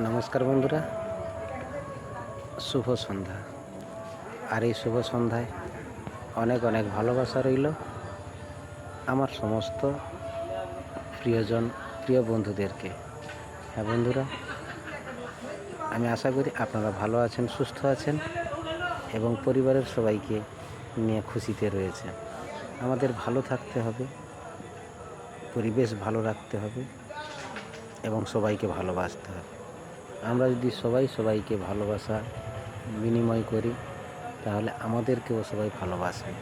নমস্কার বন্ধুরা, শুভ সন্ধ্যা। আর এই শুভ সন্ধ্যায় অনেক অনেক ভালোবাসা রইল আমার সমস্ত প্রিয়জন, প্রিয় বন্ধুদেরকে। হ্যাঁ বন্ধুরা, আমি আশা করি আপনারা ভালো আছেন, সুস্থ আছেন এবং পরিবারের সবাইকে নিয়ে খুশিতে রয়েছেন। আমাদের ভালো থাকতে হবে, পরিবেশ ভালো রাখতে হবে এবং সবাইকে ভালোবাসতে হবে। আমরা যদি সবাইকে ভালোবাসা বিনিময় করি, তাহলে আমাদেরকেও সবাই ভালোবাসবে।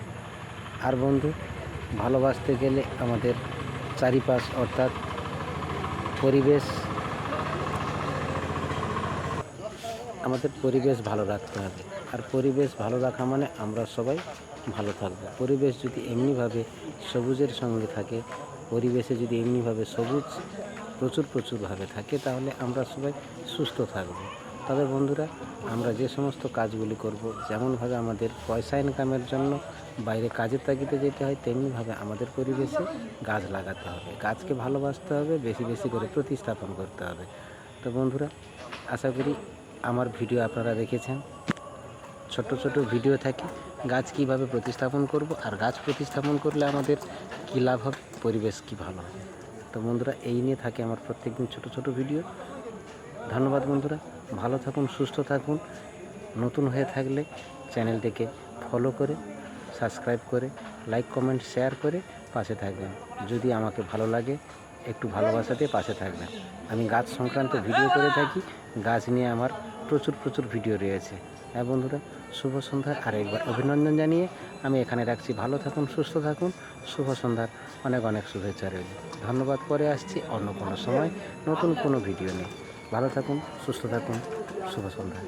আর বন্ধু, ভালোবাসতে গেলে আমাদের চারিপাশ অর্থাৎ পরিবেশ ভালো রাখতে হবে। আর পরিবেশ ভালো রাখা মানে আমরা সবাই ভালো থাকব। পরিবেশ যদি এমনিভাবে সবুজের সঙ্গে থাকে, পরিবেশে যদি এমনিভাবে সবুজ প্রচুরভাবে থাকে, তাহলে আমরা সবাই সুস্থ থাকব। তবে বন্ধুরা, আমরা যে সমস্ত কাজগুলি করব, যেমনভাবে আমাদের পয়সা ইনকামের জন্য বাইরে কাজের তাগিদে যেতে হয়, তেমনিভাবে আমাদের পরিবেশে গাছ লাগাতে হবে, গাছকে ভালোবাসতে হবে, বেশি বেশি করে প্রতিস্থাপন করতে হবে। তো বন্ধুরা, আশা করি আমার ভিডিও আপনারা দেখেছেন। ছোট ভিডিও থাকে গাছ কীভাবে প্রতিস্থাপন করব, আর গাছ প্রতিস্থাপন করলে আমাদের কী লাভ হবে, পরিবেশ কী ভালো হবে। তো বন্ধুরা, এই নিয়ে থাকে আমার প্রত্যেকদিন ছোট ভিডিও। ধন্যবাদ বন্ধুরা, ভালো থাকুন, সুস্থ থাকুন। নতুন হয়ে থাকলে চ্যানেলটিকে ফলো করে, সাবস্ক্রাইব করে, লাইক, কমেন্ট, শেয়ার করে পাশে থাকবেন। যদি আমাকে ভালো লাগে, একটু ভালোবাসা দিয়ে পাশে থাকবেন। আমি গাছ সংক্রান্ত ভিডিও করে থাকি, গাছ নিয়ে আমার প্রচুর ভিডিও রয়েছে। হ্যাঁ বন্ধুরা, শুভ সন্ধ্যার আরেকবার অভিনন্দন জানিয়ে আমি এখানে রাখছি। ভালো থাকুন, সুস্থ থাকুন। শুভ সন্ধ্যার অনেক অনেক শুভেচ্ছা রইল। ধন্যবাদ। পরে আসছি অন্য কোনো সময় নতুন কোনো ভিডিও নিয়ে। ভালো থাকুন, সুস্থ থাকুন। শুভ সন্ধ্যা।